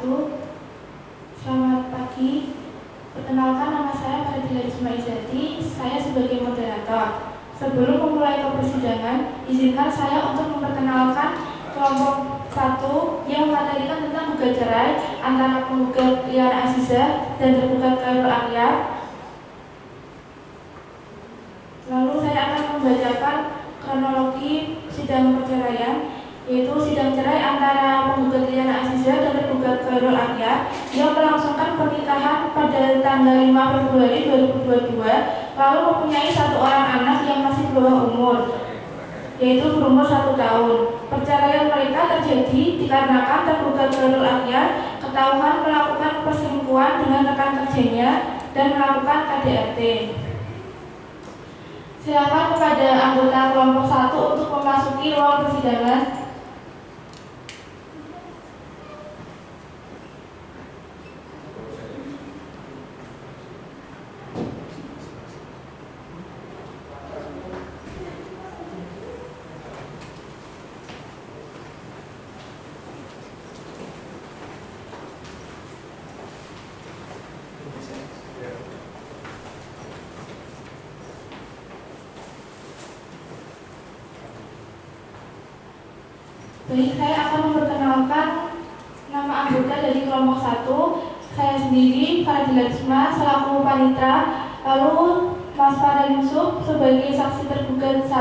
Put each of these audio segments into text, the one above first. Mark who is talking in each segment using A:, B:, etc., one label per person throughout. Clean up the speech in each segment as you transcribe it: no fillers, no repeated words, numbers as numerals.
A: wabarakatuh. Selamat pagi. Perkenalkan, nama saya Fadila Isma Izati. Saya sebagai moderator. Sebelum memulai persidangan, izinkan saya untuk memperkenalkan kelompok 1 yang mematerikan tentang gugat cerai antara penggugat Liana Azizah dan tergugat Khairul Akhyar. Lalu saya akan membacakan kronologi sidang perceraian, yaitu sidang cerai antara penggugat Liana Azizah dan tergugat Khairul Akhyar yang melangsungkan pernikahan pada tanggal 5 Februari 2022, lalu mempunyai 1 orang anak yang masih di bawah umur, yaitu berumur 1 tahun. Perceraian mereka terjadi dikarenakan tergugat Khairul Akhyar ketahuan melakukan perselingkuhan dengan rekan kerjanya dan melakukan KDRT. Silakan kepada anggota kelompok 1 untuk memasuki ruang persidangan. Baik, saya akan memperkenalkan nama anggota dari kelompok 1. Saya sendiri, Fadila Isma, selaku panitra, lalu Mas Farel Yusuf sebagai saksi tergugat 1,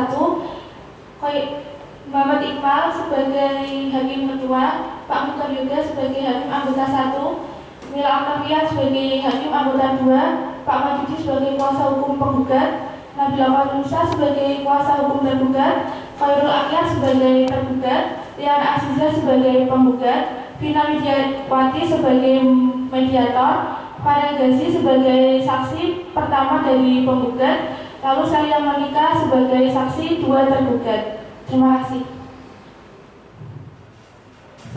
A: Muhammad Iqbal sebagai hakim ketua, Pak Mukhtar Yoga sebagai hakim anggota 1, Mila Octavia sebagai hakim anggota 2, Pak Majuji sebagai kuasa hukum penggugat, Nabila Fanusa sebagai kuasa hukum tergugat, Khairul Akhyar sebagai tergugat, Liana Azizah sebagai penggugat, Vina Widiawati sebagai mediator, Farel Ghazi sebagai saksi pertama dari penggugat, lalu saya Monika sebagai saksi 2 tergugat. Terima kasih.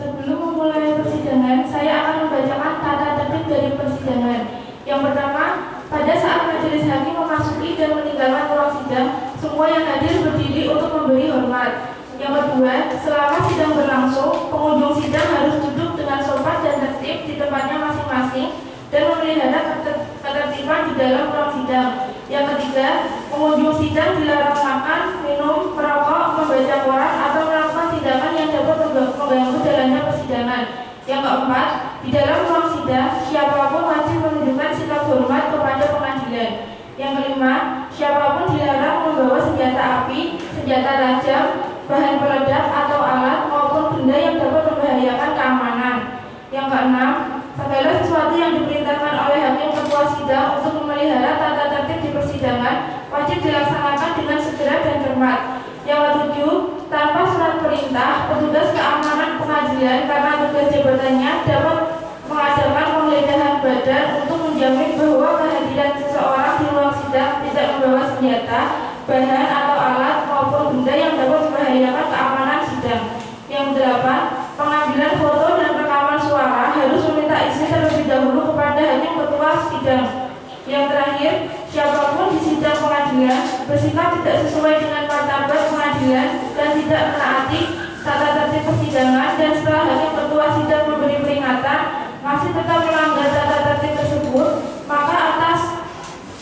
A: Sebelum memulai persidangan, saya akan membacakan tata tertib dari persidangan. Yang pertama, pada saat majelis hakim memasuki dan meninggalkan ruang sidang, semua yang hadir berdiri untuk memberi hormat. Yang kedua, selama sidang berlangsung, pengunjung sidang harus duduk dengan sopan dan tertib di tempatnya masing-masing dan memelihara ketertiban di dalam ruang sidang. Yang ketiga, pengunjung sidang dilarang makan, minum, merokok, membaca koran, atau melakukan tindakan yang dapat mengganggu jalannya persidangan. Yang keempat, di dalam ruang sidang, siapapun wajib menunjukkan sikap hormat kepada pengadilan. Yang kelima, siapapun dilarang membawa senjata api, senjata tajam, bahan peledak atau alat maupun benda yang dapat membahayakan keamanan. Yang keenam, segala sesuatu yang diperintahkan oleh hakim ketua sidang untuk memelihara tata tertib di persidangan wajib dilaksanakan dengan segera dan cermat. Yang ketujuh, tanpa surat perintah, petugas keamanan pengadilan karena tugas jabatannya dapat mengajarkan penggeledahan badan untuk menjamin bahwa kehadiran seseorang di ruang sidang tidak membawa senjata, bahan atau alat maupun benda yang dapat membahayakan keamanan sidang. Yang delapan, pengambilan foto dan rekaman suara harus meminta izin terlebih dahulu kepada hakim ketua sidang. Yang terakhir, siapapun di sidang pengadilan bersikap tidak sesuai dengan martabat pengadilan dan tidak menaati tata tertib persidangan, dan setelah hakim ketua sidang memberi peringatan masih tetap melanggar tata tertib tersebut, maka atas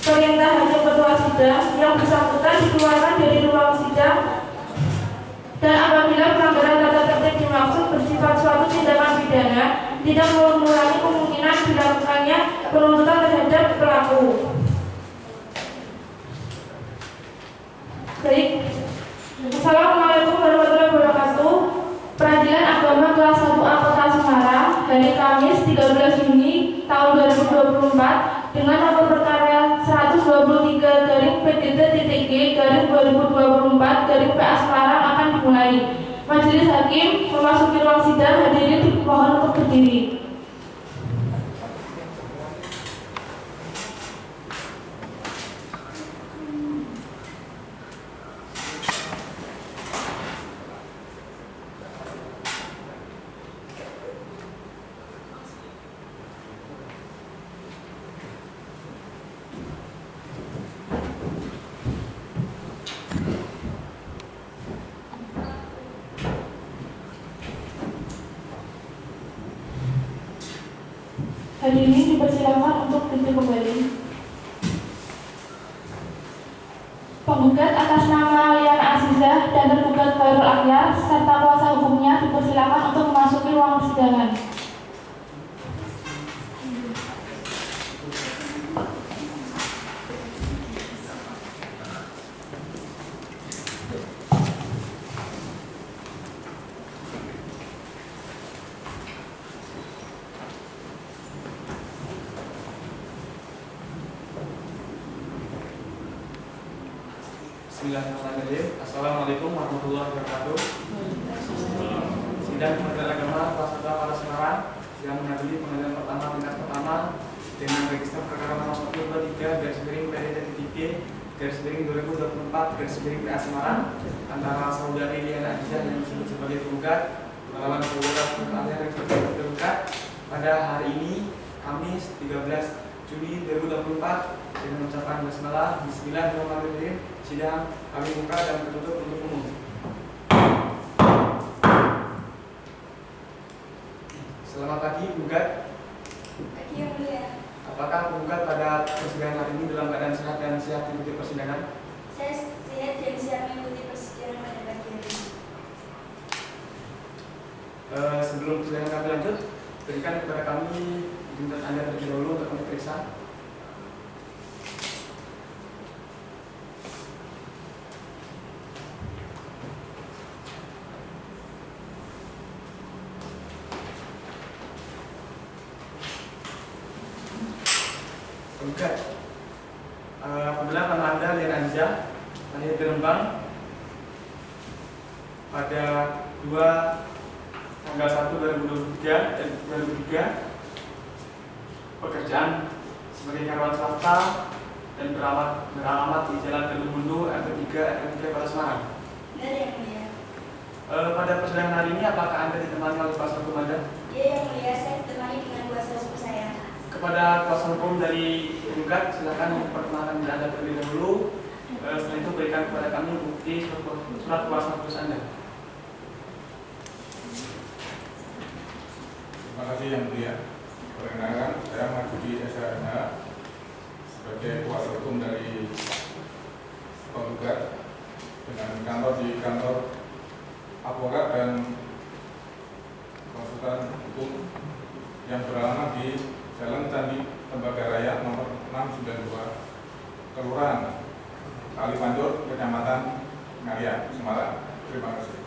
A: perintah hakim ketua sidang yang bersangkutan dikeluarkan dari ruang sidang. Dan apabila pelanggaran tata tertib dimaksud bersifat suatu tindakan pidana, tidak mengurangi kemungkinan dilakukannya penuntutan terhadap pelaku. Baik. Assalamualaikum warahmatullahi wabarakatuh. Peradilan Agama kelas 1A Kota Semarang, hari Kamis 13 Juni tahun 2024 dengan nomor perkara 123-PDT.G/2024-PA Semarang akan dimulai. Majelis hakim memasuki ruang sidang, hadirin dimohon untuk berdiri. Hadirin dipersilakan untuk duduk kembali. Penggugat atas nama Liana Azizah dan tergugat Khairul Akhyar serta kuasa hukumnya dipersilakan untuk memasuki ruang persidangan.
B: Bismillahirrahmanirrahim. Assalamualaikum warahmatullahi wabarakatuh. Sidang Pengadilan Agama kelas 1 Kota Semarang yang mengadili pengadilan pertama tingkat pertama dengan register perkara nomor 123/PDT/2024/PA Semarang antara saudari Liana Azizah yang disebut sebagai penggugat melawan saudara Ahliar yang sebagai tergugat pada hari ini Kamis 13 Juli 2024 dengan ucapan basmalah. Bismillahirrahmanirrahim. Sidang kami buka dan tertutup untuk umum. Selamat pagi, penggugat.
C: Pagi yang mulia.
B: Apakah penggugat pada persidangan hari ini dalam keadaan sehat dan siap mengikuti persidangan?
C: Saya sehat dan siap mengikuti persidangan pada pagi hari ini.
B: Sebelum persidangan kami lanjut, berikan kepada kami identitas Anda terlebih dahulu untuk kami periksa. Penggugat, apabila nama Anda Liana Azizah, lahir di Rembang pada tanggal 1 2003, pekerjaan sebagai karyawan swasta dan beralamat di Jalan Kedung RT 3 Kota Semarang.
C: Benar yang mulia.
B: Pada persidangan hari ini apakah Anda ditemani oleh kuasa hukum Anda?
C: Ya yang mulia, saya ditemani dengan kuasa hukum saya.
B: Kepada kuasa hukum dari penggugat, silakan memperkenalkan diri Anda terlebih dahulu. Setelah itu berikan kepada kami bukti surat kuasa khusus Anda.
D: Terima kasih yang mulia. Perkenalkan, saya Mahdi SHMH sebagai kuasa hukum dari penggugat dengan kantor di kantor advokat dan konsultan hukum yang beralamat di Jalan Candi Tembagaraja nomor 692 Kelurahan Kalipancur, Kecamatan Ngaria, Semarang. Terima kasih.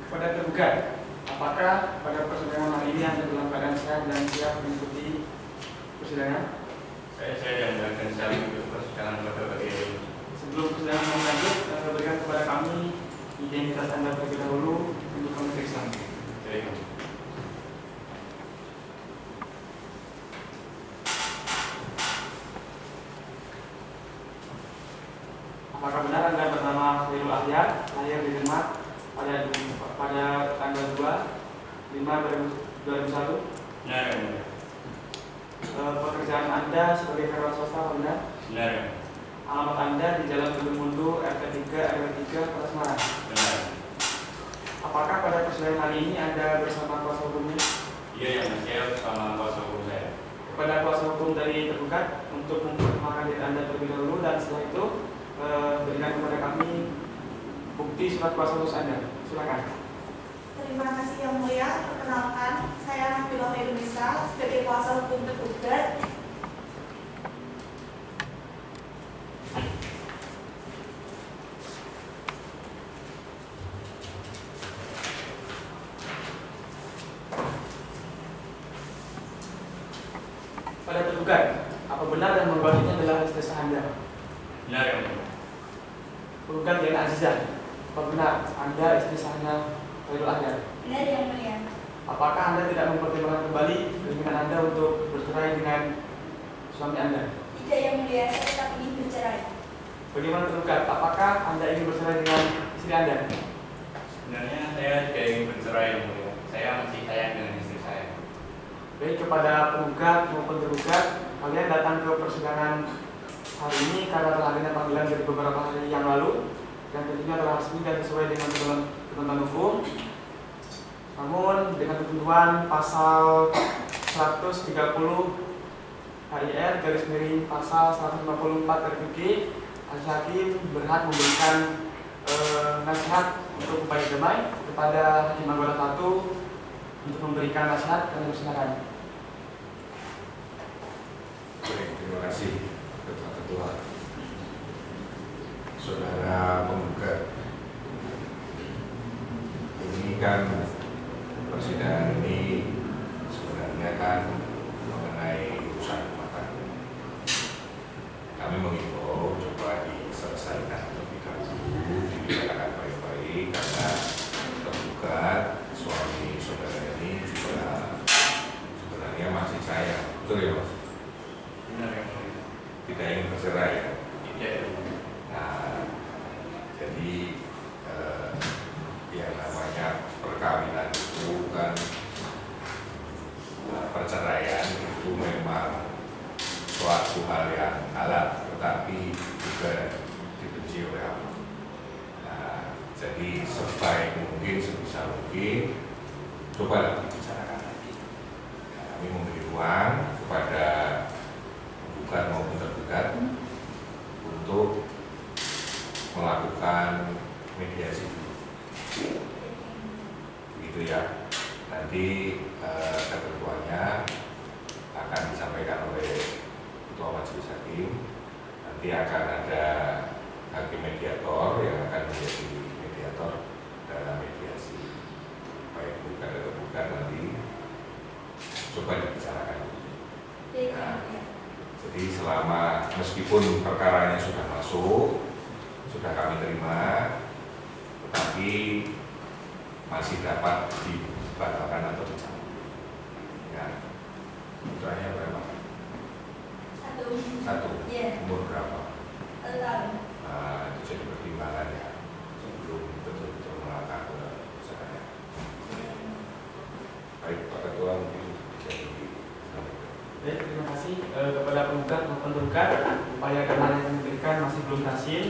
B: Kepada tergugat, apakah pada persidangan hari ini Anda dalam keadaan sehat dan siap mengikuti persidangan?
E: Saya yang akan siap mengikuti persidangan pada pagi ini.
B: Sebelum persidangan kami lanjut, berikan kepada kami identitas Anda terlebih dahulu untuk kami periksa.
E: Baik.
B: Apakah benar Anda bernama Khairul Akhyar, lahir di Demak pada tanggal 2/5/2001?
E: Benar yang mulia.
B: Pekerjaan Anda sebagai karyawan swasta benar?
E: Benar yang mulia.
B: Alamat Anda di Jalan Kedung RT 3 Kota Semarang.
E: Benar.
B: Apakah pada persidangan hari ini Anda bersama kuasa hukumnya?
E: Iya yang mulia, sama kuasa hukum saya.
B: Kepada kuasa hukum dari tergugat untuk memperkenalkan diri Anda terlebih dahulu dan setelah itu berikan kepada kami bukti surat kuasa khusus Anda. Silakan.
F: Terima kasih yang mulia. Perkenalkan, saya Nabila Indonesia sebagai kuasa hukum tergugat.
B: Pada tergugat, apa benar yang membuat ini adalah istri sah Anda?
E: Benar yang mulia.
B: Tergugat Liana Azizah, apa benar Anda istri sahnya Khairul Akhyar?
C: Benar yang mulia.
B: Apakah Anda tidak mempertimbangkan kembali keinginan Anda untuk bercerai dengan suami Anda?
C: Tidak yang mulia, saya tetap ingin bercerai.
B: Bagaimana tergugat? Apakah Anda ingin bercerai dengan istri Anda?
E: Sebenarnya saya tidak ingin bercerai yang mulia. Saya masih sayang dengan istri saya.
B: Baik, kepada penggugat maupun tergugat, kalian datang ke persidangan hari ini karena telah adanya panggilan dari beberapa hari yang lalu dan tentunya telah resmi dan sesuai dengan ketentuan hukum. Namun dengan ketentuan pasal 130 HIR pasal 154 G, majelis hakim berhak memberikan nasihat untuk upaya damai kepada hakim anggota 1 untuk memberikan nasihat dan persidangan.
G: Baik, terima kasih Bapak Ketua. Saudara penggugat, ini kan persidangan ini sebenarnya kan mengenai urusan rumah tangga. Kami mengimbau coba diselesaikan lebih dahulu, dibicarakan baik-baik karena penggugat suami saudara ini juga sebenarnya masih sayang, betul ya Mas?
E: Benar yang mulia.
G: Tidak ingin bercerai ya.
E: Tidak ya.
G: Nah, jadi yang namanya perkawinan itu kan perceraian itu memang suatu hal yang halal, tetapi juga dibenci oleh Allah. Nah, jadi sebaik mungkin, sebisa mungkin coba dibicarakan lagi. Nah, kami memberi ruang kepada penggugat maupun tergugat untuk melakukan mediasi dulu. Begitu ya. Nanti ketentuannya akan disampaikan oleh Ketua Majelis Hakim. Nanti akan ada hakim mediator yang akan menjadi mediator dalam mediasi. Baik bukan atau bukan nanti coba dibicarakan. Nah, jadi selama meskipun perkaranya sudah masuk, sudah kami terima, tetapi masih dapat dibatalkan atau dicabut. Ya, putranya berapa? Satu.
C: Iya.
G: Umur berapa?
C: 1 tahun.
G: Nah, itu jadi pertimbangan ya sebelum betul-betul melangkah ke sana. Baik, Pak Ketua mungkin bisa
B: Baik, terima kasih kepada penggugat maupun tergugat. Upaya damai yang diberikan masih belum berhasil,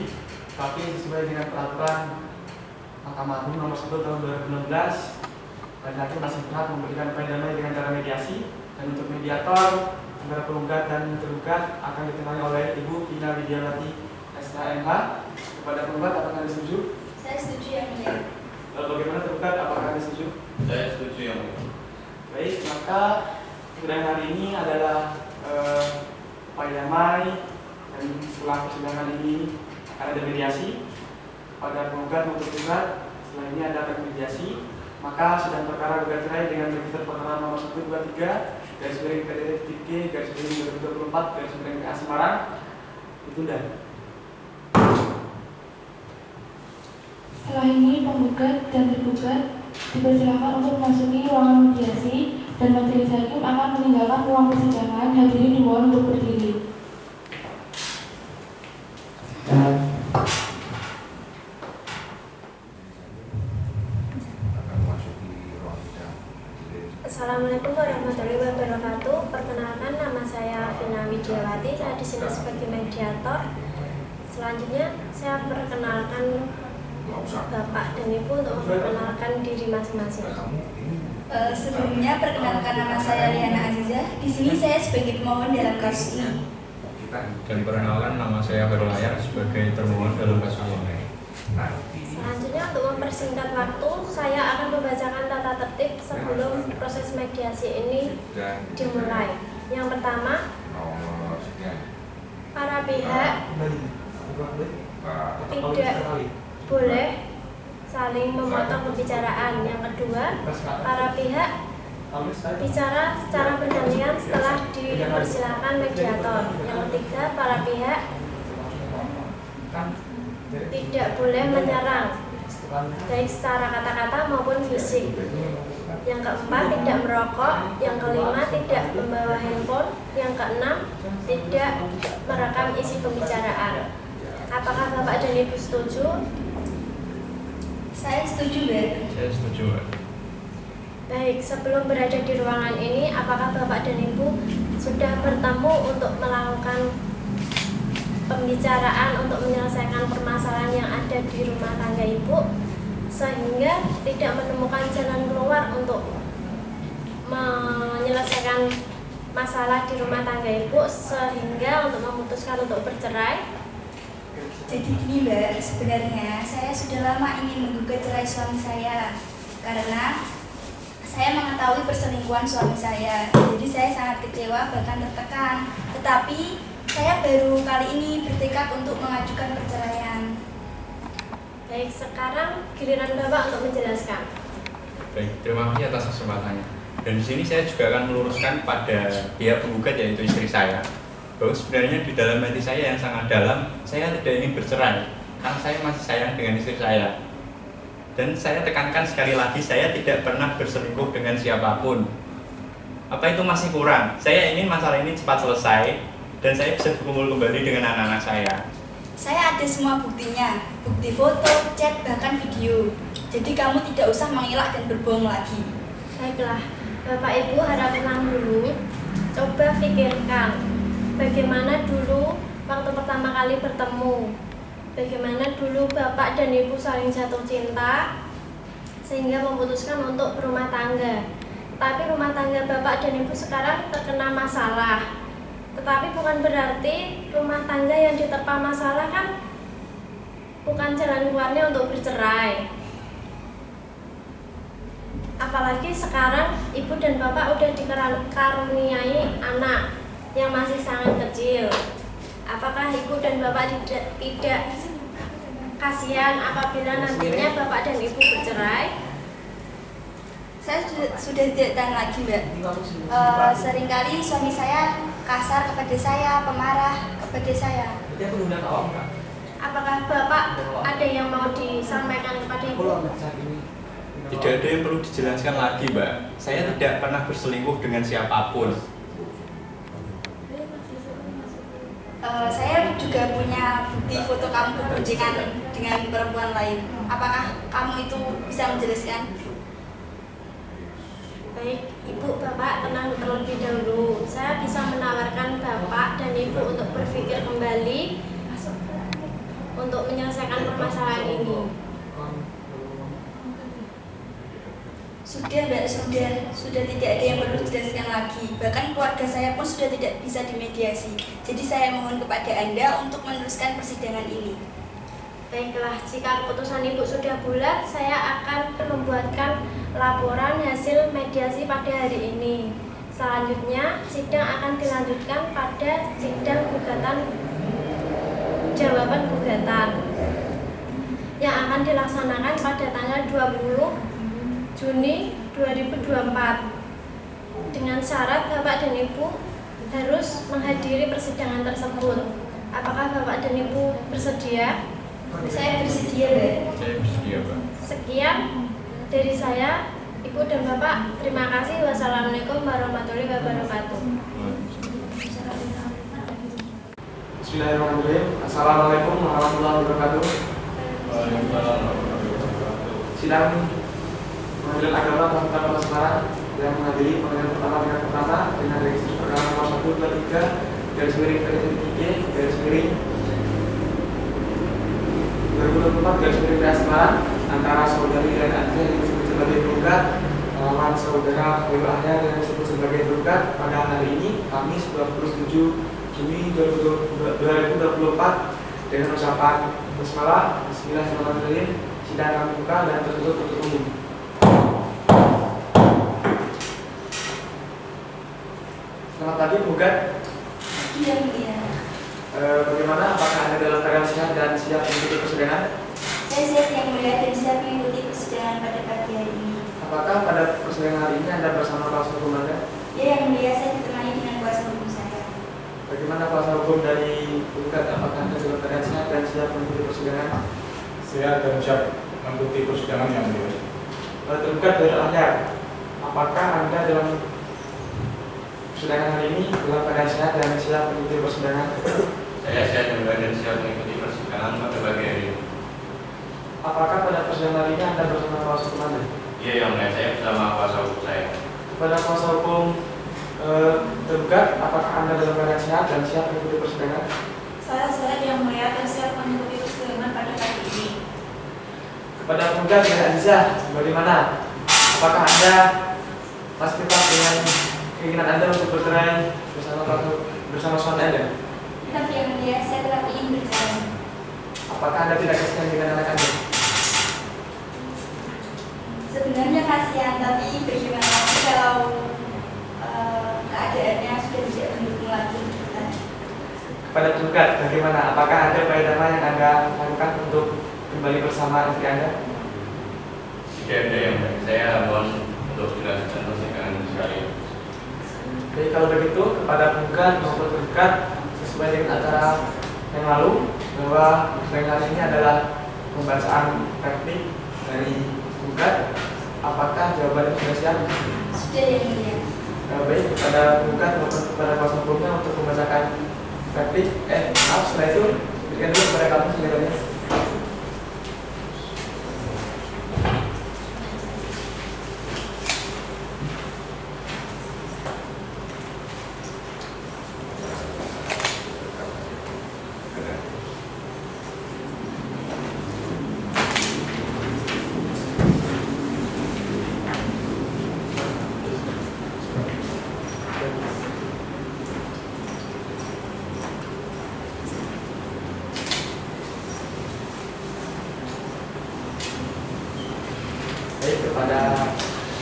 B: tapi sesuai dengan peraturan Mahkamah Agung nomor 1 tahun 2016, majelis hakim masih berhak memberikan upaya damai dengan cara mediasi, dan untuk mediator antara penggugat dan tergugat akan ditemani oleh Ibu Ina Widiawati SKMH. Kepada penggugat, apakah Anda setuju?
C: Saya setuju yang mulia.
B: Bagaimana tergugat, apakah Anda setuju?
E: Saya setuju yang mulia.
B: Baik, maka persidangan hari ini adalah upaya damai, dan setelah persidangan ini akan ada mediasi pada penggugat maupun tergugat. Setelah ini ada mediasi, maka sidang perkara gugat cerai dengan register perkara nomor 123 /PDT-G /2024 PA Semarang ditunda.
A: Setelah ini penggugat dan tergugat dipersilakan untuk memasuki ruangan mediasi dan majelis hakim akan meninggalkan ruang persidangan. Hadirin dimohon untuk berdiri.
C: Assalamualaikum warahmatullahi wabarakatuh. Perkenalkan, nama saya Vina Widiawati. Saya di sini sebagai mediator. Selanjutnya saya perkenalkan Bapak dan Ibu untuk memperkenalkan diri masing-masing.
H: Sebelumnya perkenalkan, nama saya Liana Azizah. Di sini saya sebagai pemohon dalam kasus ini.
E: Dan perkenalkan, nama saya Herul Layar sebagai termohon dalam kasus ini.
C: Selanjutnya untuk mempersingkat waktu, saya akan membacakan tata tertib sebelum proses mediasi ini dimulai. Yang pertama, para pihak tidak boleh saling memotong pembicaraan. Yang kedua, para pihak bicara secara bergantian setelah dipersilakan mediator. Yang ketiga, para pihak tidak boleh menyerang baik secara kata-kata maupun fisik. Yang keempat, tidak merokok. Yang kelima, tidak membawa handphone. Yang keenam, tidak merekam isi pembicaraan. Apakah Bapak dan Ibu setuju?
H: Saya setuju, Mbak.
E: Saya setuju, Mbak.
C: Baik, sebelum berada di ruangan ini, apakah Bapak dan Ibu sudah sudah bertemu untuk melakukan pembicaraan untuk menyelesaikan permasalahan yang ada di rumah tangga Ibu, sehingga tidak menemukan jalan keluar untuk menyelesaikan masalah di rumah tangga Ibu, sehingga untuk memutuskan untuk bercerai.
H: Jadi gini Mbak, sebenarnya saya sudah lama ingin menggugat cerai suami saya karena saya mengetahui perselingkuhan suami saya. Jadi saya sangat kecewa bahkan tertekan. Tetapi saya baru kali ini bertekad untuk mengajukan perceraian.
C: Baik, sekarang giliran Bapak untuk menjelaskan.
E: Baik, terima kasih atas kesempatannya. Dan di sini saya juga akan meluruskan pada pihak penggugat, yaitu istri saya, bahwa sebenarnya di dalam hati saya yang sangat dalam, saya tidak ingin bercerai karena saya masih sayang dengan istri saya. Dan saya tekankan sekali lagi, saya tidak pernah berselingkuh dengan siapapun. Apa itu masih kurang? Saya ingin masalah ini cepat selesai dan saya bisa berkumpul kembali dengan anak-anak saya.
H: Saya ada semua buktinya, bukti foto, chat, bahkan video. Jadi kamu tidak usah mengelak dan berbohong lagi.
C: Baiklah, Bapak Ibu harap tenang dulu. Coba pikirkan bagaimana dulu waktu pertama kali bertemu. Bagaimana dulu Bapak dan Ibu saling jatuh cinta sehingga memutuskan untuk berumah tangga. Tapi rumah tangga Bapak dan Ibu sekarang terkena masalah. Tetapi bukan berarti rumah tangga yang diterpa masalah kan bukan jalan keluarnya untuk bercerai. Apalagi sekarang Ibu dan Bapak udah dikaruniai anak yang masih sangat kecil. Apakah Ibu dan Bapak tidak kasihan apabila nantinya Bapak dan Ibu bercerai?
H: Saya sudah tidak tahan lagi Mbak. Seringkali suami saya kasar kepada saya, pemarah kepada saya.
C: Apakah Bapak ada yang mau disampaikan kepada Ibu?
E: Tidak ada yang perlu dijelaskan lagi, Mbak. Saya tidak pernah berselingkuh dengan siapapun.
H: Saya juga punya bukti foto kamu berboncengan dengan perempuan lain. Apakah kamu itu bisa menjelaskan?
C: Baik, Ibu, Bapak tenang terlebih dahulu. Saya bisa menawarkan Bapak dan Ibu untuk berpikir kembali untuk menyelesaikan permasalahan ini.
H: Sudah Mbak, sudah tidak ada yang perlu dijelaskan lagi. Bahkan keluarga saya pun sudah tidak bisa dimediasi. Jadi saya mohon kepada Anda untuk meneruskan persidangan ini.
C: Baiklah, jika keputusan Ibu sudah bulat, saya akan membuatkan laporan hasil mediasi pada hari ini. Selanjutnya, sidang akan dilanjutkan pada sidang gugatan jawaban gugatan yang akan dilaksanakan pada tanggal 20 Juni 2024 dengan syarat Bapak dan Ibu harus menghadiri persidangan tersebut. Apakah Bapak dan Ibu bersedia?
H: Saya bersedia, Mbak.
E: Saya bersedia, Mbak.
C: Sekian dari saya, Ibu dan Bapak. Terima kasih. Wassalamualaikum warahmatullahi wabarakatuh.
B: Bismillahirrahmanirrahim. Assalamualaikum warahmatullahi wabarakatuh. Sidang Pengadilan Agama Kabupaten Kota Semarang yang menghadiri pengadilan pertama tingkat pertama dengan registrasi perkara nomor 123 2024 Semarang antara saudari dan Anja yang disebut sebagai tergugat melawan saudara Khairul Ansyah yang disebut sebagai tergugat pada hari ini Kamis 27 Juni 2024 dengan ucapan basmalah. Bismillahirrahmanirrahim. Sidang kami buka dan tertutup untuk umum. Selamat pagi, penggugat.
H: Iya, iya.
B: Bagaimana? Apakah Anda dalam keadaan sehat dan siap mengikuti persidangan?
H: Saya siap yang mulia dan siap mengikuti persidangan pada pagi hari ini.
B: Apakah pada persidangan hari ini Anda bersama kuasa hukum Anda?
H: Ya, yang mulia, saya ditemani dengan kuasa hukum saya.
B: Bagaimana kuasa hukum dari penggugat? Apakah Anda dalam keadaan sehat dan siap mengikuti persidangan?
D: Saya dan siap mengikuti persidangan yang mulia.
B: Tergugat dari Ansyah, apakah Anda dalam persidangan hari ini dalam keadaan sehat dan siap mengikuti persidangan?
E: Saya sehat dan siap mengikuti persidangan pada pagi hari ini.
B: Apakah pada persidangan hari ini Anda bersama kuasa hukum Anda?
E: Iya, yang mulia, saya bersama kuasa hukum saya.
B: Kepada kuasa hukum tergugat tergugat, apakah Anda dalam keadaan sehat dan siap mengikuti persidangan?
F: Saya sehat yang mulia dan siap mengikuti persidangan pada kali ini.
B: Kepada tergugat dan Aziza, bagaimana? Apakah Anda masih tetap dengan keinginan Anda untuk bercerai bersama suami Anda?
H: Tetap yang mulia, saya tetap ingin berjalan.
B: Apakah Anda tidak kasihan dengan anak Anda?
H: Sebenarnya kasihan, tapi bagaimana lagi kalau keadaannya sudah tidak mendukung lagi.
B: Kepada tergugat, bagaimana? Apakah ada upaya yang Anda lakukan untuk kembali bersama istri Anda?
E: Tidak ada yang baik. Saya mohon untuk dilanjutkan persidangan sekali.
B: Jadi kalau begitu, kepada tergugat maupun tergugat sesuai dengan acara yang lalu, bahwa persidangan ini adalah pembacaan replik dari tergugat. Apakah jawabannya sudah siap?
H: Sudah yang mulia.
B: Baik, kepada tergugat maupun kepada kuasa hukumnya untuk membacakan replik. Maaf, setelah itu berikan dulu kepada kami sebenarnya. Baik, kepada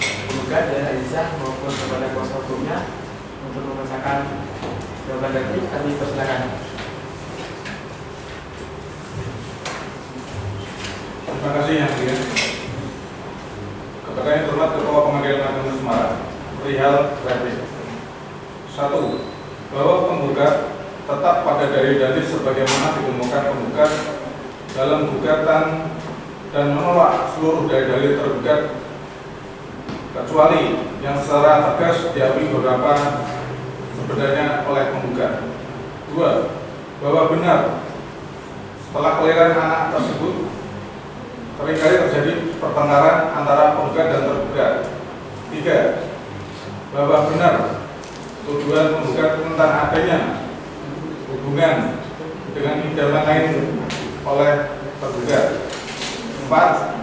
B: tergugat dan Aziza maupun kepada kuasa hukumnya untuk membacakan jawaban replik, kami persilakan.
D: Terima kasih yang mulia. Kepada yang terhormat Ketua Pengadilan Agama Semarang, perihal replik. 1. Bahwa penggugat tetap pada dalil-dalil sebagaimana dikemukakan penggugat dalam gugatan dan menolak seluruh dalil-dalil tergugat kecuali yang secara tegas diakui beberapa sebenarnya oleh penggugat. 2. Bahwa benar setelah kelahiran anak tersebut seringkali terjadi pertengkaran antara penggugat dan tergugat. 3. Bahwa benar tuduhan penggugat tentang adanya hubungan dengan idaman lain oleh tergugat. 4.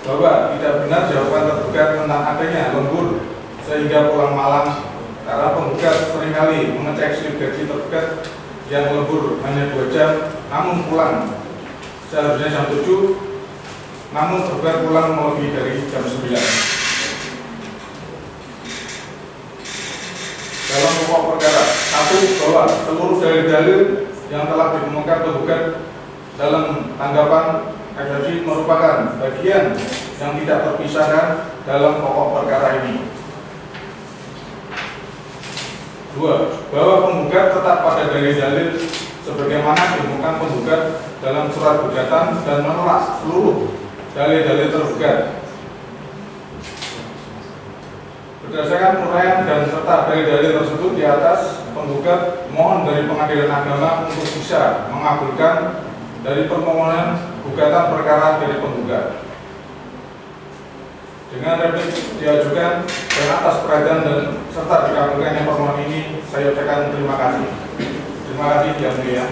D: Bahwa tidak benar jawaban tergugat tentang adanya lembur sehingga pulang malam karena penggugat seringkali mengecek slip gaji tergugat yang lembur hanya 2 jam namun pulang seharusnya jam 7 namun tergugat pulang melebihi dari jam 9. Dalam pokok perkara 1. Bahwa seluruh dalil-dalil yang telah dikemukakan penggugat dalam tanggapan eksepsi merupakan bagian yang tidak terpisahkan dalam pokok perkara ini. 2. Bahwa penggugat tetap pada dalil-dalil sebagaimana dikemukakan penggugat dalam surat gugatan dan menolak seluruh dalil-dalil tergugat. Berdasarkan uraian dan serta dalil-dalil tersebut di atas, penggugat mohon dari Pengadilan Agama untuk bisa mengabulkan dari permohonan gugatan perkara dari penggugat. Dengan replik diajukan dan atas perhatian dan serta dikabulkannya permohonan ini, saya ucapkan terima kasih. Terima kasih yang mulia.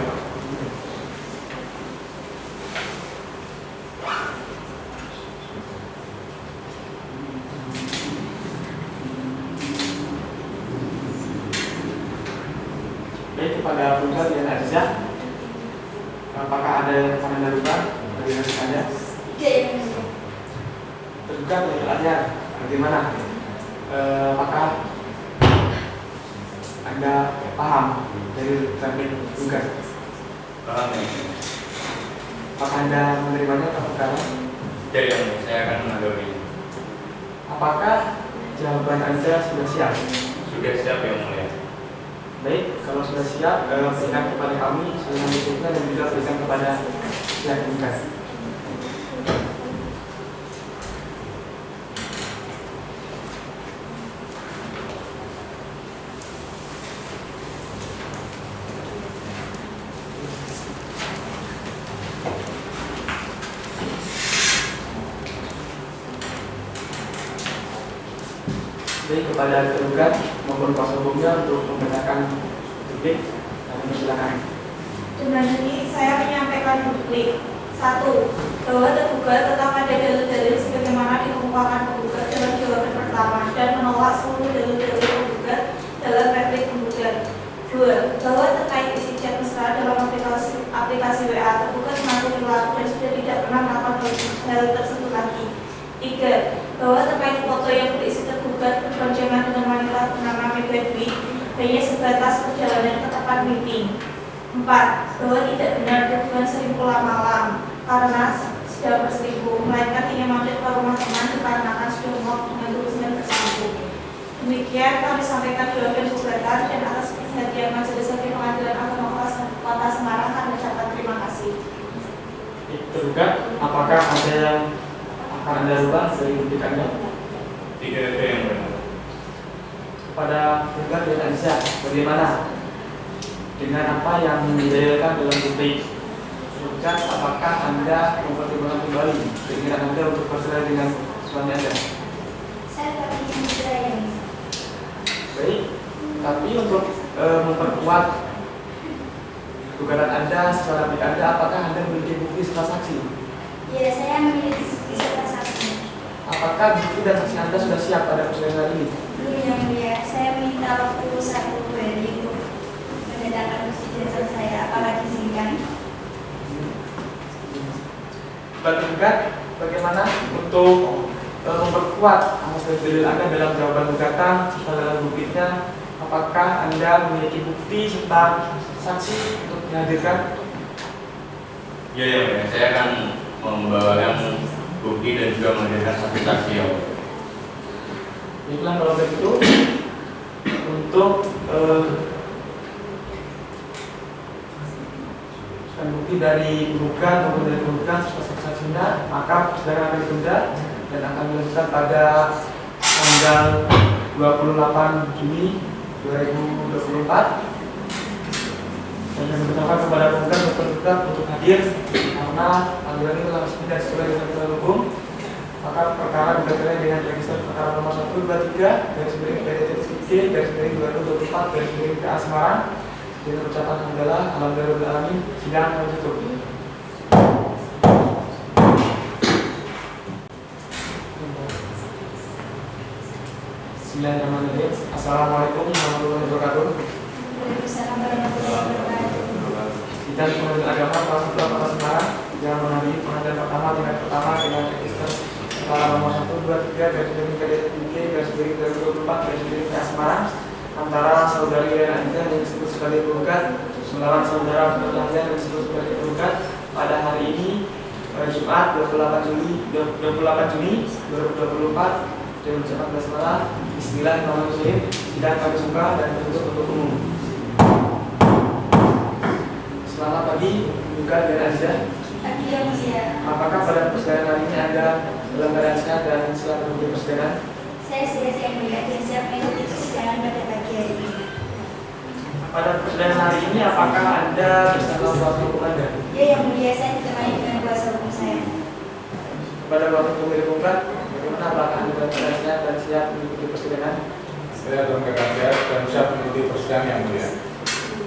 B: Baik, kepada tergugat dan Aziza, apakah ada yang akan Anda lakukan dari replik Anda?
H: Tidak yang mulia.
B: Tergugat dan Aziza, bagaimana? Apakah Anda paham dari replik tergugat?
E: Paham ya?
B: Apakah Anda menerimanya atau perkara?
E: Tidak ya, saya akan menanggapi.
B: Apakah jawaban Anda sudah siap?
E: Sudah siap yang mulia.
B: Baik, kalau sudah siap, berikan kepada kami dengan berikutnya dan juga berikan kepada pihak tergugat. Baik, kepada tergugat maupun kuasa hukumnya untuk membacakan duplik. Silakan.
F: Dengan ini saya menyampaikan duplik. 1. Bahwa tergugat tetap ada dalil-dalil sebagaimana dikemukakan penggugat dalam jawaban pertama dan menolak seluruh dalil-dalil penggugat dalam replik penggugat. 2. Bahwa terkait isi chat mesra dalam aplikasi WA, tergugat mengaku berlaku dan sudah tidak pernah melakukan hal tersebut lagi. 3. Bahwa terkait foto yang berisi tergugat berboncengan dengan wanita bernama Mega Dwi hanya sebatas perjalanan ke tempat meeting. 4. Bahwa tidak benar tergugat sering pulang malam karena sedang berselingkuh, melainkan ingin mampir ke rumah teman dikarenakan sudah muak dengan tulisan berselingkuh. Demikian kami sampaikan jawaban gugatan dan atas perhatian Majelis Hakim Pengadilan Agama Kota Semarang kami ucapkan terima kasih.
B: Tergugat, apakah ada yang akan Anda rubah dari duplik Anda?
E: Tidak ada yang benar.
B: Kepada tergugat dan Aisyah, bagaimana dengan apa yang didalilkan dalam duplik? Tergugat, apakah Anda mempertimbangkan kembali keinginan Anda untuk bercerai dengan suami Anda?
H: Saya tetap ingin bercerai.
B: Baik, tapi untuk memperkuat gugatan Anda secara duplik Anda, apakah Anda memiliki bukti serta saksi?
H: Ya, saya memiliki bukti serta saksi.
B: Apakah bukti dan saksi Anda sudah siap pada persidangan ini?
H: Belum, Yang Mulia. Saya meminta waktu 1 hari untuk mendatangkan ijazah saya. Apakah diizinkan?
B: Tergugat, bagaimana untuk memperkuat hasil dalil Anda dalam jawaban gugatan serta dalam buktinya? Apakah Anda memiliki bukti serta saksi untuk dihadirkan?
E: Ya, ya, ya. Saya akan membawakan bukti dan juga menghadirkan saksi-saksi yang
B: Baiklah, kalau begitu untuk bukti dari penggugat maupun dari penggugat serta saksi-saksinya, maka persidangan akan ditunda dan akan dilanjutkan pada tanggal 28 Juni 2024. Dan kami beritahukan kepada penggugat dan tergugat untuk hadir karena panggilan ini telah resmi dan sesuai dengan ketentuan hukum. Maka perkara dibacakan dengan register perkara nomor 123 /PT-G/2024 /PA Semarang dengan ucapan alhamdulillah sidang tertutup. Bismillahirrahmanirrahim. Assalamualaikum warahmatullahi wabarakatuh.
H: Waalaikumsalam warahmatullahi wabarakatuh.
B: Sidang Pengadilan Agama Kelas 1 Kota Semarang yang menghadiri pengadilan pertama tingkat pertama dengan register perkara nomor 123/G/2024 Semarang antara saudari Lena Anita yang disebut sebagai penggugat melawan saudara Ferdinand yang disebut sebagai penggugat pada hari ini Jumat 28 Juni 2024 jam 14 malam. Bismillahirrahmanirrahim. Sidang kami buka dan ditutup untuk umum. Selamat pagi, penggugat dan Azza.
H: Pagi, Yang Mulia.
B: Apakah pada persidangan hari ini Anda dalam keadaan sehat dan siap mengikuti persidangan?
H: Saya sehat, Yang Mulia, dan siap mengikuti persidangan pada pagi hari ini.
B: Pada persidangan hari ini, apakah Anda bersama kuasa hukum Anda?
H: Ya, Yang Mulia, saya ditemani dengan kuasa hukum saya.
B: Kepada kuasa hukum dari penggugat, bagaimana apakah Anda dalam keadaan sehat dan siap mengikuti persidangan?
D: Saya dalam keadaan sehat dan siap mengikuti persidangan Yang Mulia.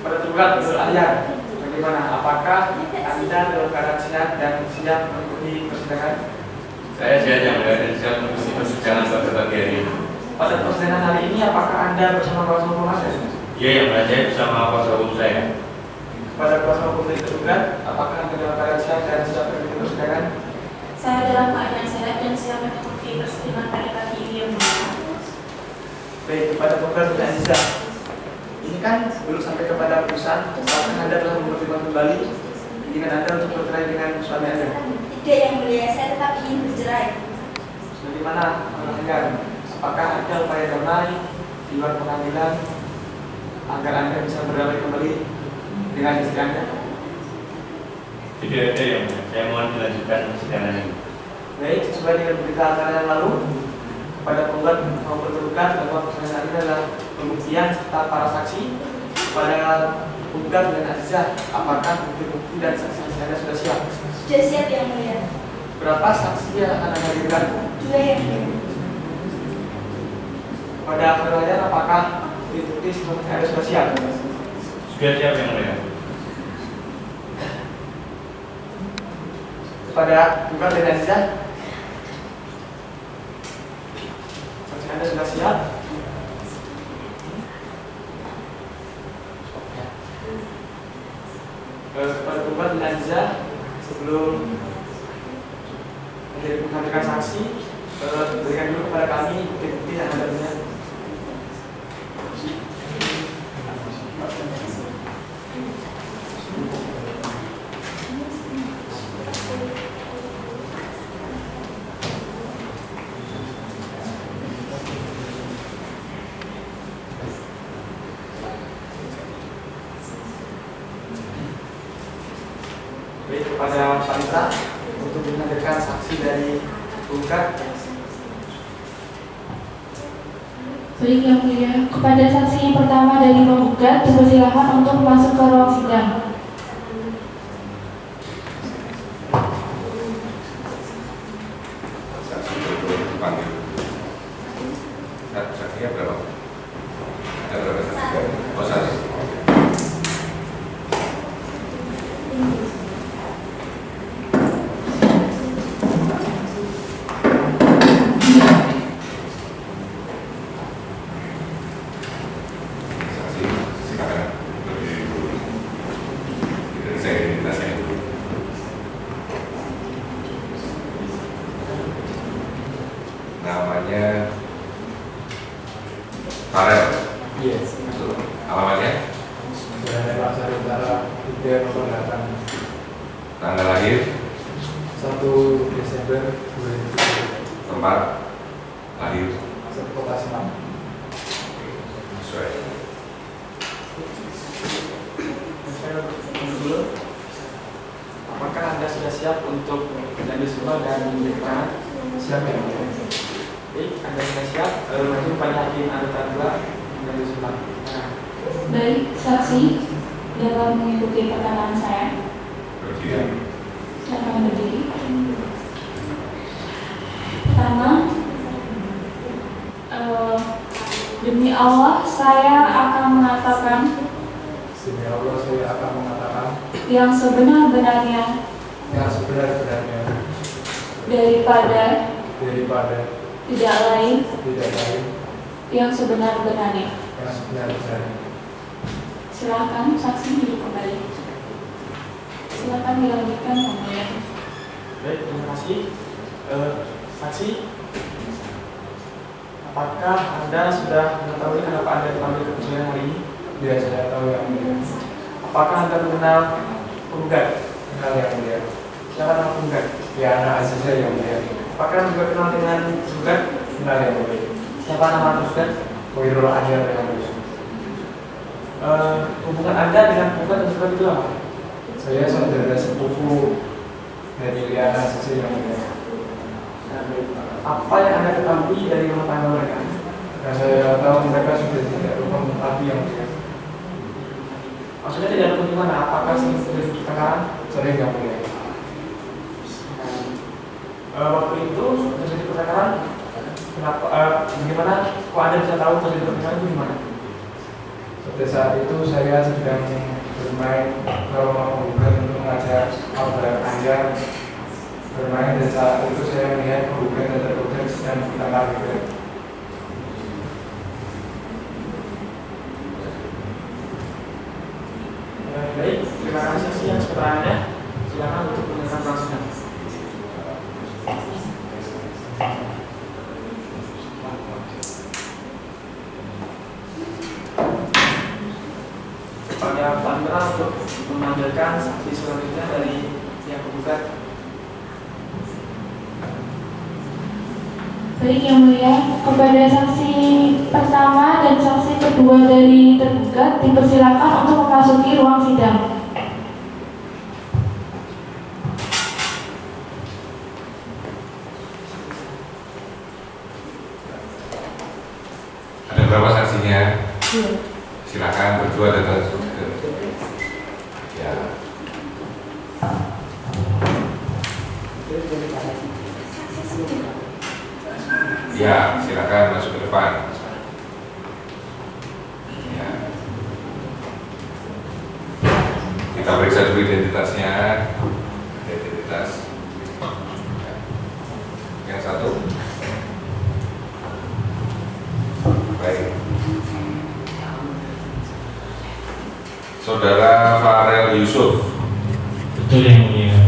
B: Pada penggugat Abdul Ahyar, bagaimana? Apakah Anda dalam keadaan sehat dan siap mengikuti persidangan?
E: saya sehat yang mulia dan siap mengikuti persidangan pada pagi hari ini.
B: Pada persidangan hari ini, apakah Anda bersama kuasa hukum Anda?
E: Ya, yang mulia, saya bersama kuasa hukum saya.
B: Pada kuasa hukum dari tergugat, apakah Anda dalam keadaan sehat dan siap mengikuti persidangan?
F: Saya dalam keadaan sehat dan siap mengikuti persidangan pada pagi ini, Yang Mulia.
B: Baik, kepada penggugat dan Aziza, ini kan belum sampai kepada putusan, apakah Anda telah mempertimbangkan kembali keinginan Anda untuk bercerai dengan suami Anda?
H: Tidak, Yang Mulia, saya tetap ingin bercerai.
B: Bagaimana menentukan apakah ada upaya damai di luar pengadilan agar Anda bisa berdamai kembali dengan istri Anda?
E: Tidak ada yang mulia. Saya mohon dilanjutkan persidangan ini.
B: Baik, sesuai dengan berita acara yang lalu, kepada penggugat maupun tergugat bahwa persidangan ini adalah pembuktian serta para saksi. Kepada penggugat dan Aziza, apakah bukti-bukti dan saksi-saksi Anda sudah siap?
H: Sudah siap, Yang Mulia.
B: Berapa saksi yang akan Anda hadirkan?
H: 2, Yang Mulia.
B: Pada akhir layar, apakah bukti bukti semuanya ada sudah siap.
E: Sudah siap yang mulia.
B: Kepada Bukan dan Aziza, saksi Anda sudah siap? Kepada Bukan dan Aziza, sebelum menghadirkan saksi, berikan dulu kepada kami bukti-bukti yang Anda punya. Baik, kepada Panitra untuk menghadirkan saksi dari penggugat.
A: Baik yang mulia, kepada saksi yang pertama dari penggugat dipersilakan untuk masuk ke ruang sidang.
G: Saksi itu dipanggil. Saksinya berapa? Ada berapa saksi? Oh, satu. Namanya Farel.
I: Yes.
G: Alamatnya?
I: Jalan Pasar Utara 3 nomor 8.
G: Tanggal lahir?
I: 1 Desember 2007.
G: Tempat lahir?
I: Kota Semang.
G: Sesuai.
B: Saya dulu. Apakah Anda sudah siap untuk mengambil semua dan memberikan?
I: Siap ya?
B: Baik, Anda sudah siap. Maju pada hakim anggota 2 mengambil semua.
A: Baik, saksi dapat mengikuti perkataan saya.
G: Berdiri.
A: Silakan berdiri. Pertama, demi Allah saya akan mengatakan
I: Demi Allah saya akan mengatakan
A: yang sebenar-benarnya
I: yang sebenar-benarnya
A: daripada
I: tidak lain
A: yang sebenar-benarnya.
I: yang sebenar-benarnya.
A: Silakan saksi duduk kembali. Silakan dilanjutkan Yang Mulia.
B: Baik, terima kasih. Saksi, apakah Anda sudah mengetahui kenapa Anda dipanggil ke persidangan hari ini?
I: Ya, saya tahu yang mulia.
B: Apakah Anda mengenal penggugat?
I: Kenal yang mulia.
B: Siapa nama penggugat?
I: Ya, anak Aziza yang mulia.
B: Apakah Anda juga kenal dengan penggugat?
I: Kenal yang mulia.
B: Siapa nama penggugat?
I: Koirul Anyar yang mulia.
B: Hubungan Anda dengan penggugat dan penggugat itu apa?
I: Saya saudara sepupu dari Liana Aziza yang mulia.
B: Apa yang Anda ketahui dari rumah tangga mereka?
I: Karena saya tahu mereka sudah tidak rukun api yang mulia.
B: Maksudnya tidak rukun gimana? Apakah sering terjadi pertengkaran?
I: Sering yang mulia.
B: Waktu itu terjadi pertengkaran, kenapa? Bagaimana? Kok Anda bisa tahu terjadi pertengkaran itu gimana?
I: Pada saat itu saya sedang bermain ke rumah penggugat untuk mengajak kabar Anda bermain, dan saat itu saya melihat penggugat dan tergugat sedang bertengkar juga.
B: Baik, terima kasih saksi yang keterangannya. Silakan untuk menyerahkan perangsungan. Kepada Pandra untuk memanggilkan saksi selanjutnya dari pihak penggugat.
A: Baik Yang Mulia, kepada saksi pertama dan saksi kedua dari tergugat dipersilakan untuk memasuki ruang sidang.
G: Ada berapa saksinya? Silakan berdua datang. Ya. Ya, silakan masuk ke depan. Kita periksa dulu identitasnya. Identitas. Yang satu. Baik. Saudara Farel Yusuf.
J: Betul yang mulia.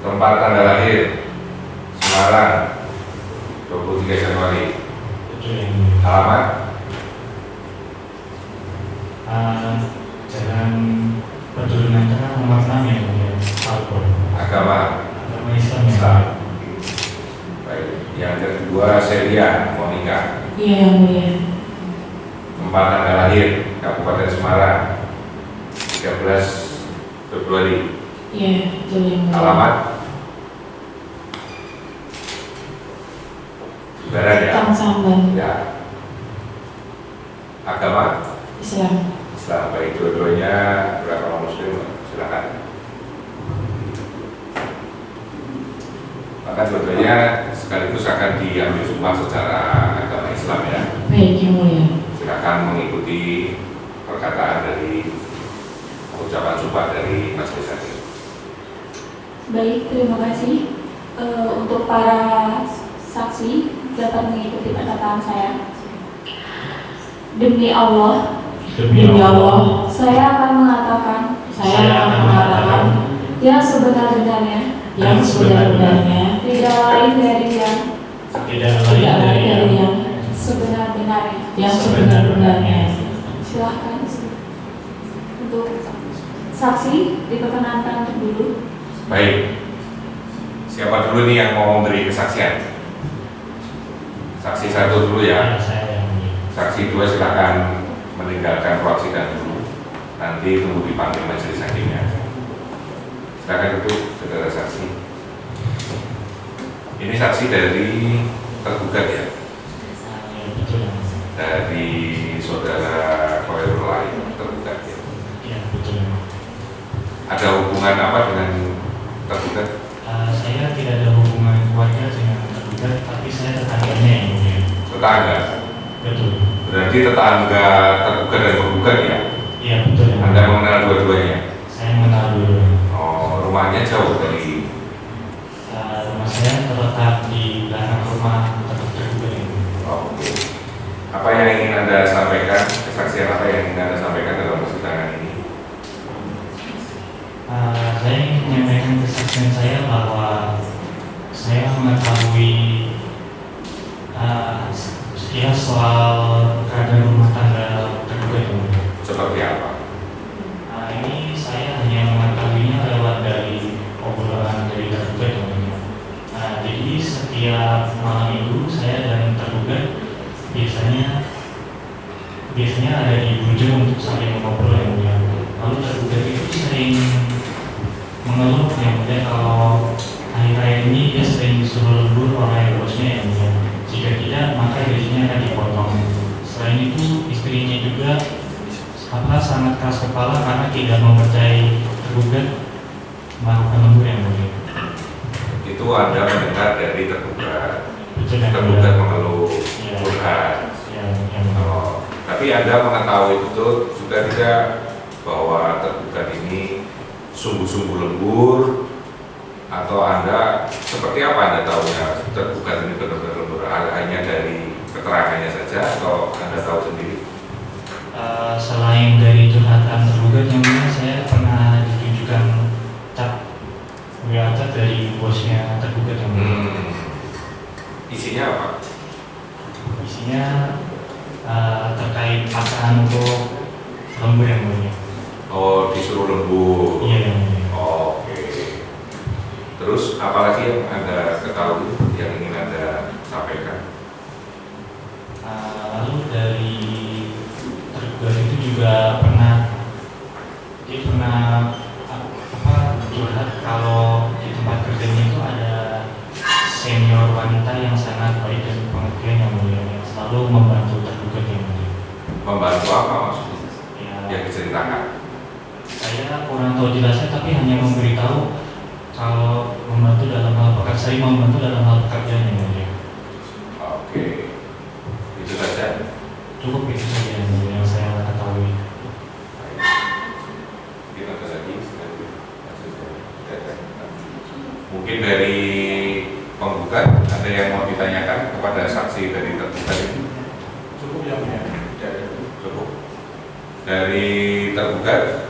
G: Tempat tanggal lahir Semarang 23 Januari.
J: Betul yang mulia.
G: Alamat
J: Jalan Peturunan Tengah nomor 6 yang mulia. Alpor.
G: agama
J: Agama Islam yang
G: Islam.
J: mulia.
G: Baik. Yang kedua Celia Monica.
A: Iya yang mulia.
G: Tempat tanggal lahir Kabupaten Semarang 13 Februari.
A: Iya betul yang mulia.
G: Alamat Barat ya.
A: Tang Samban
G: Ya. Agama
A: Islam.
G: Islam. Baik, dua-duanya beragama Muslim. Silakan. Maka dua-duanya sekaligus akan diambil sumpah secara agama Islam ya.
A: Baik yang mulia.
G: Silakan mengikuti perkataan dari ucapan sumpah dari majelis hakim.
K: Baik, terima kasih. Untuk para saksi dapat mengikuti perkataan saya. Demi Allah, saya akan mengatakan yang sebenar-benarnya, tidak lain dari yang sebenar-benarnya. Silahkan untuk saksi diperkenankan untuk duduk.
G: Baik. Siapa dulu nih yang mau memberi kesaksian? Saksi satu dulu ya.
J: Saya yang mulia.
G: Saksi dua silakan meninggalkan ruang sidang dulu. Nanti tunggu dipanggil majelis hakimnya. Silakan duduk, saudara saksi. Ini saksi dari tergugat ya,
J: Ya, betul yang mulia.
G: dari saudara Koirul lain tergugat ya.
J: Ya, betul yang mulia.
G: Ada hubungan apa dengan tergugat?
J: Saya tidak ada hubungan keluarga dengan tergugat, tapi saya tetangganya yang mulia.
G: Tetangga.
J: Betul.
G: Berarti tetangga tergugat dan tergugat ya.
J: Iya, betul yang
G: Anda
J: mulia.
G: mengenal dua-duanya.
J: Saya mengenal dulu.
G: Oh, rumahnya jauh dari.
J: Rumah saya terletak di belakang rumah tergugat yang mulia.
G: Oh, oke. Apa yang ingin Anda sampaikan? Kesaksian apa yang ingin Anda sampaikan dalam persidangan ini?
J: Saya ingin menyampaikan kesaksian saya bahwa saya mengetahui sekilas soal keadaan rumah tangga tergugat yang mulia.
G: Seperti apa?
J: Ini saya hanya mengetahuinya lewat dari obrolan dari tergugat yang mulia. Jadi setiap malam minggu saya dan tergugat biasanya ada di Bujung untuk saling ngobrol yang mulia. Lalu tergugat itu sering mengeluh yang mulia kalau akhir-akhir ini dia sering disuruh lembur oleh bosnya yang mulia. Jika tidak maka gajinya akan dipotong. Selain itu istrinya juga sangat keras kepala karena tidak mempercayai tergugat melakukan lembur yang mulia.
G: Itu Anda mendengar dari tergugat.
J: Betul yang
G: Tergugat
J: mulia.
G: mengeluh
J: Ya.
G: curhat.
J: Yang mulia.
G: Oh, tapi Anda mengetahui betul juga tidak bahwa tergugat ini sungguh-sungguh lembur, atau Anda seperti apa Anda tahunya tergugat ini benar-benar lembur? Hanya dari keterangannya saja atau Anda tahu sendiri?
J: Selain dari curhatan tergugat yang mulia, saya pernah ditunjukkan cat dari bosnya tergugat yang mulia.
G: Isinya apa?
J: Isinya terkait paksaan untuk lembur yang mulia.
G: Oh, disuruh lembur.
J: Iya yang mulia.
G: Oke. Terus apalagi yang Anda ketahui yang ingin Anda sampaikan?
J: Lalu dari tergugat itu juga pernah curhat kalau di tempat kerjanya itu ada senior wanita yang sangat baik dan pengertian yang mulia, yang selalu membantu tergugat yang mulia.
G: Membantu apa maksudnya?
J: Ya,
G: Yang diceritakan?
J: saya kurang tahu jelasnya, tapi hanya memberitahu kalau membantu dalam hal pekerjaan yang mulia.
G: Oke. Itu saja.
J: Cukup itu saja yang mulia yang saya ketahui.
G: Kita Dari tergugat,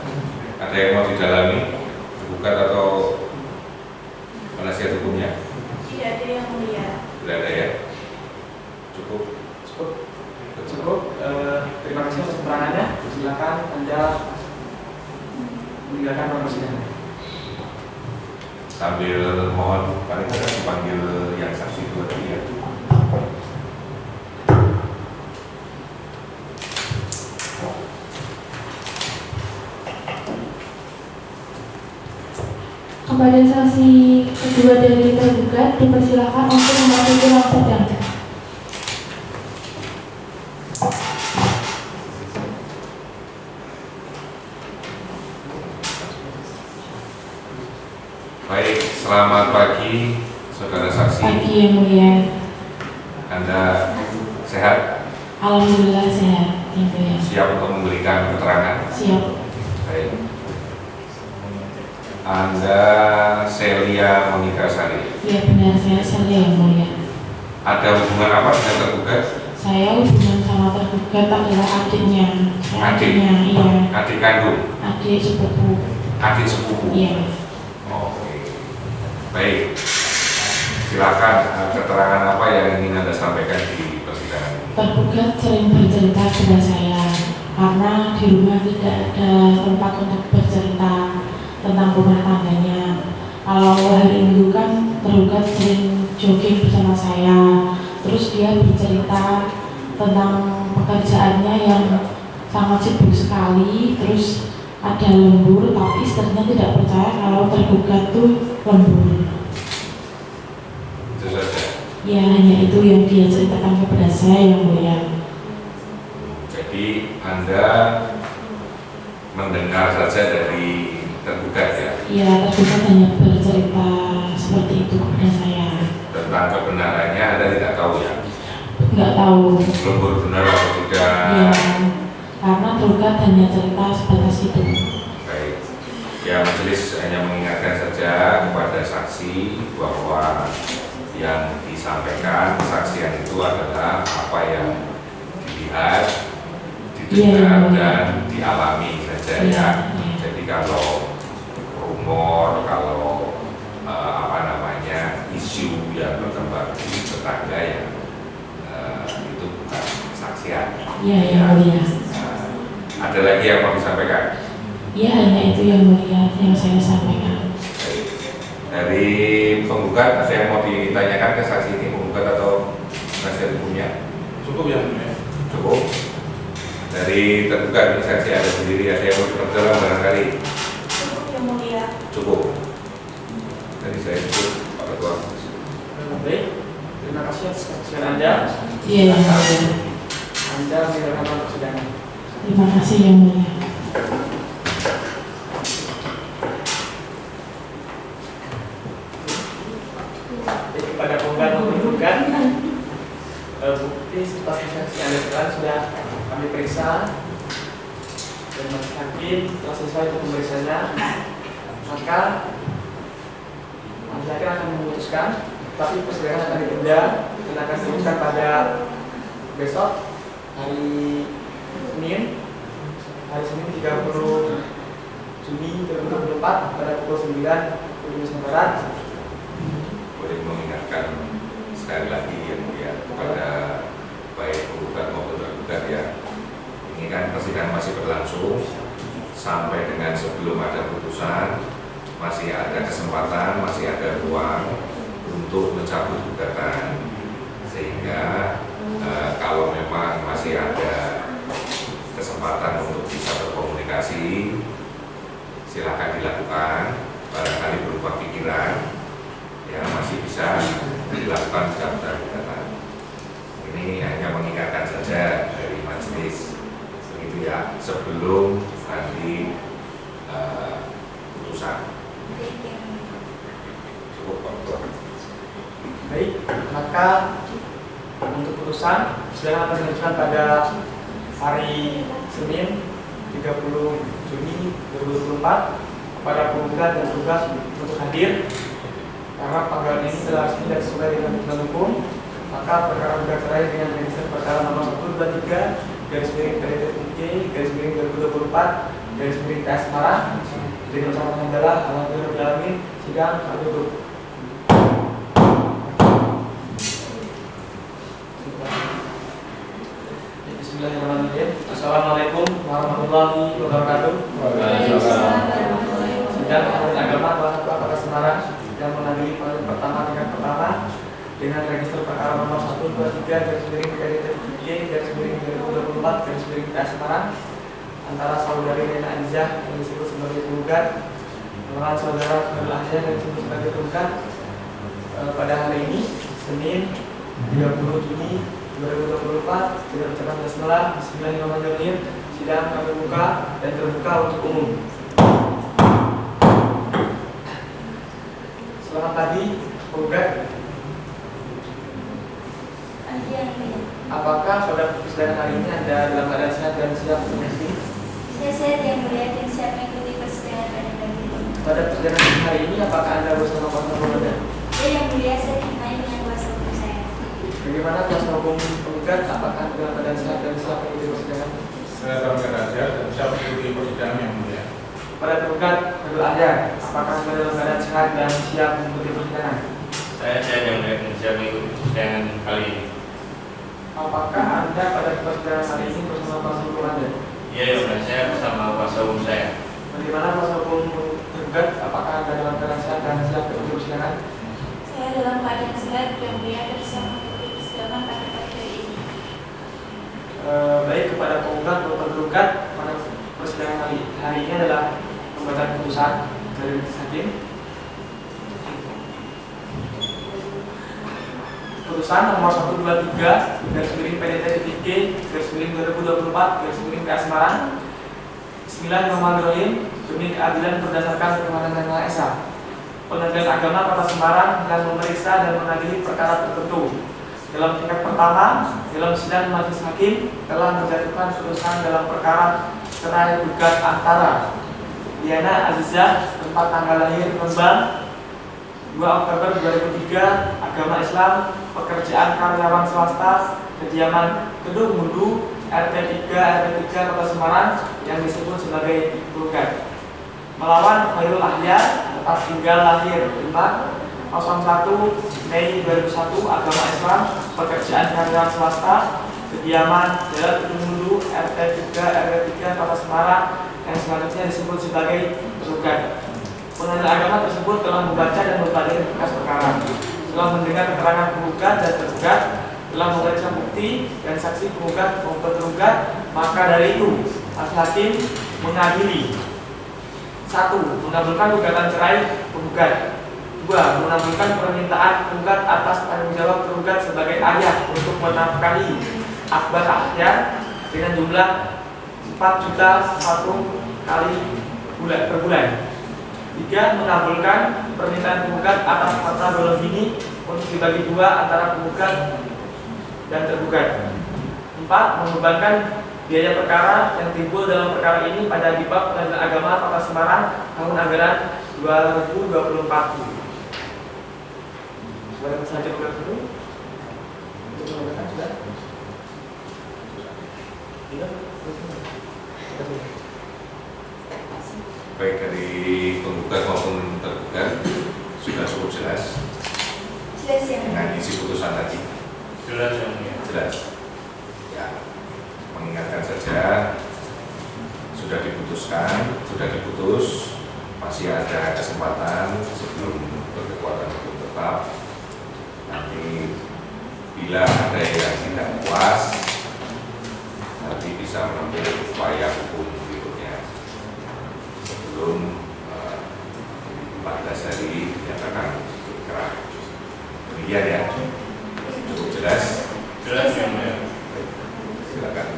G: ada yang mau didalami tergugat atau penasihat hukumnya?
F: Tidak ada yang mulia.
G: Tidak ada ya? Cukup.
B: Terima kasih atas keterangannya. Silakan Anda meninggalkan ruang persidangan.
G: Sambil mohon paling tidak dipanggil yang saksi itu tadi ya.
A: Kepada saksi kedua dari tergugat dipersilakan untuk memasuki ruang sidang.
G: Baik, selamat pagi saudara saksi.
K: Pagi yang mulia.
G: Anda sehat?
K: Alhamdulillah sehat, yang mulia.
G: Siap untuk memberikan keterangan?
K: Siap.
G: Baik. Anda Celia Monika Sari.
K: Ya benar, saya Celia yang mulia.
G: Ada hubungan apa dengan tergugat?
K: Saya hubungan sama tergugat adalah adiknya.
G: Adiknya,
K: iya.
G: Adik kandung?
K: Adik sepupu.
G: Adik sepupu?
K: Iya.
G: Oke. Baik. Silakan, keterangan apa yang ingin Anda sampaikan di persidangan ini?
K: Tergugat sering bercerita kepada saya karena di rumah tidak ada tempat untuk bercerita tentang rumah tangganya. Kalau hari Minggu kan tergugat sering jogging bersama saya, terus dia bercerita tentang pekerjaannya yang sangat sibuk sekali, terus ada lembur, tapi istrinya tidak percaya kalau tergugat tuh lembur.
G: Itu saja.
K: Ya hanya itu yang dia ceritakan kepada saya yang mulia.
G: Jadi Anda mendengar saja dari tergugat ya?
K: Ya tergugat hanya bercerita seperti itu kepada saya.
G: Tentang kebenarannya Anda tidak tahu ya?
K: Nggak tahu.
G: Lembur benar atau tidak?
K: Ya, karena tergugat hanya cerita sebatas itu.
G: Baik. Ya, majelis hanya mengingatkan saja kepada saksi bahwa yang disampaikan kesaksian itu adalah apa yang dilihat, didengar dan dialami saja ya. Jadi kalau rumor, kalau isu yang berkembang di tetangga ya itu bukan kesaksian.
K: Iya yang mulia.
G: Ada lagi yang mau disampaikan?
K: Iya hanya itu yang mulia yang saya sampaikan.
G: Dari penggugat ada yang mau ditanyakan ke saksi ini, penggugat atau penasihat hukumnya?
D: Cukup ya mulia.
G: Cukup. Dari tergugat ini saksi ada sendiri, ada yang mau diperdalam barangkali?
F: Cukup yang mulia.
G: Cukup. Tadi saya sebut Pak Ketua.
B: Baik, terima kasih atas kesaksian Anda.
K: Iya yang mulia.
B: Anda meninggalkan ruang persidangan.
K: Terima kasih yang mulia.
B: Kepada penggugat maupun tergugat, bukti serta saksi yang Anda telah sudah kami periksa dan majelis hakim telah selesai untuk memeriksaannya. Maka majelis hakim akan memutuskan, tapi persidangan akan ditunda dan akan dilanjutkan pada besok hari Senin 30 Juni 2024 pada pukul 9 Indonesia Barat.
G: Boleh mengingatkan sekali lagi yang mulia kepada baik penggugat maupun tergugat ya, ini kan persidangan masih berlangsung sampai dengan sebelum ada putusan, masih ada kesempatan, masih ada ruang untuk mencabut gugatan, sehingga kalau memang masih ada kesempatan untuk bisa berkomunikasi, silakan dilakukan. Barangkali berupa pikiran ya masih bisa dilakukan pencabutan gugatan. Ini hanya mengingatkan saja dari majelis begitu ya, sebelum nanti putusan. Cukup Pak Ketua.
B: Baik, maka untuk putusan sidang akan dilanjutkan pada hari Senin 30 Juni 2024 kepada penggugat dan tergugat untuk hadir karena panggilan ini telah resmi dan sesuai dengan ketentuan hukum. Maka perkara gugatan cerai dengan register perkara nomor 123 garis miring PDTUK garis miring 2020 garis miring PS Semarang. Dengan ucapan hamdalah, alhamdulillahirobbilalamin, sidang kami tutup. Bismillahirrahmanirrahim. Assalamualaikum warahmatullahi wabarakatuh. Sidang Parlemen Agama kelas 1 Kota Semarang yang mengadili parlemen pertama tingkat pertama dengan register perkara nomor 123 garis miring PDTG garis miring 2024 garis miring PS Semarang antara saudari Nena Alizah yang disebut sebagai penggugat melawan saudara Nurul Ahsyah yang disebut sebagai penggugat pada hari ini Senin 30 Juni 2024 dengan ucapan basmalah bismillahirrahmanirrahim. Sidang kami buka dan terbuka untuk umum. Selamat pagi, penggugat. Apakah pada persidangan hari ini Anda dalam keadaan sehat dan siap mengikuti?
H: Saya sehat yang mulia dan siap mengikuti persidangan pada hari ini.
B: Pada persidangan hari ini apakah Anda bersama kuasa hukum Anda?
H: Ya yang mulia, saya ditemani dengan kuasa hukum saya.
B: Bagaimana kuasa hukum penggugat? Apakah Anda dalam keadaan sehat dan siap mengikuti persidangan?
D: Saya dalam keadaan sehat dan siap mengikuti persidangan yang mulia.
B: Pada penggugat Nurul Ahsyah, apakah Anda dalam keadaan sehat dan siap mengikuti persidangan?
E: Saya sehat yang mulia dan siap mengikuti persidangan kali ini.
B: Apakah Anda pada persidangan hari ini bersama kuasa hukum Anda?
E: Iya, ya mulia, saya bersama kuasa hukum saya.
B: Bagaimana kuasa hukum penggugat? Apakah Anda dalam keadaan sehat dan siap mengikuti persidangan?
F: Saya dalam keadaan sehat yang mulia dan siap mengikuti persidangan pada pagi hari ini.
B: Baik, kepada penggugat maupun tergugat pada persidangan hari ini adalah pembacaan putusan dari majelis hakim. Putusan nomor 123 garis miring PDT-G garis miring 2024 garis miring PS Semarang. Bismillahirrahmanirrahim. Demi keadilan berdasarkan permohonan Yang Maha Esa, Pengadilan Agama Kota Semarang yang memeriksa dan mengadili perkara tertentu. Dalam tingkat pertama, dalam sidang majelis hakim telah menjatuhkan putusan dalam perkara cerai gugat antara Diana Azizah, tempat tanggal lahir Rembang 2 Oktober 2003, agama Islam, pekerjaan karyawan swasta, kediaman Kedung Mundu, RT 3 Kota Semarang yang disebut sebagai penggugat, melawan Khairul Ahya, tempat tinggal lahir Demak 01 Mei 2001, agama Islam, pekerjaan karyawan swasta, kediaman Jalan Kedung Mundu, RT 3 Kota Semarang yang selanjutnya disebut sebagai penggugat. Pengadilan agama tersebut telah membaca dan mempelajari berkas perkara. Setelah mendengar keterangan penggugat dan tergugat, telah memeriksa bukti dan saksi penggugat maupun tergugat, maka dari itu majelis hakim mengadili: 1. Mengabulkan gugatan cerai penggugat. 2. Mengabulkan permintaan penggugat atas tanggung jawab tergugat sebagai ayah untuk menafkahi Akbar Ahya dengan jumlah 4 juta 1 kali per bulan. 3. Mengabulkan permintaan penggugat atas harta golongan ini untuk dibagi dua antara penggugat dan tergugat. 4. Membebankan biaya perkara yang timbul dalam perkara ini pada Dipap Pengadilan Agama Kota Semarang tahun anggaran 2024. Boleh saja buka dulu. Untuk menggunakan sudah.
G: Baik dari penggugat maupun tergugat sudah cukup jelas dengan isi putusan tadi.
E: Jelas yang mulia.
G: Jelas. Ya, mengingatkan saja sudah diputuskan, sudah diputus, masih ada kesempatan sebelum berkekuatan hukum tetap. Nanti bila ada yang tidak puas, nanti bisa menempuh upaya hukum berikutnya sebelum 14 hari dinyatakan bergerak. Demikian ya, cukup jelas.
E: Jelas yang mulia.
G: Silakan.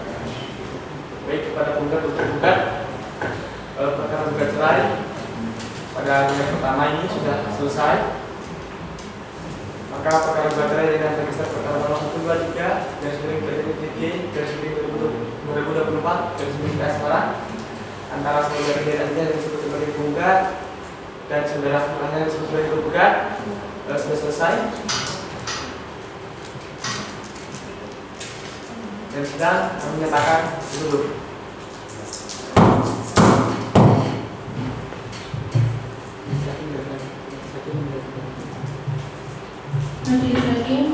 B: Baik, kepada penggugat untuk tergugat, perkara gugat cerai pada tingkat pertama ini sudah selesai. Maka perkara gugat cerai dengan register perkara nomor 123 garis miring PDTG garis miring 2024 garis miring PS Semarang antara saudara Nena Alizah yang disebut sebagai penggugat dan saudara Ahya yang disebut sebagai penggugat sudah selesai. Dan sedang menyatakan tutup.
A: Majelis Hakim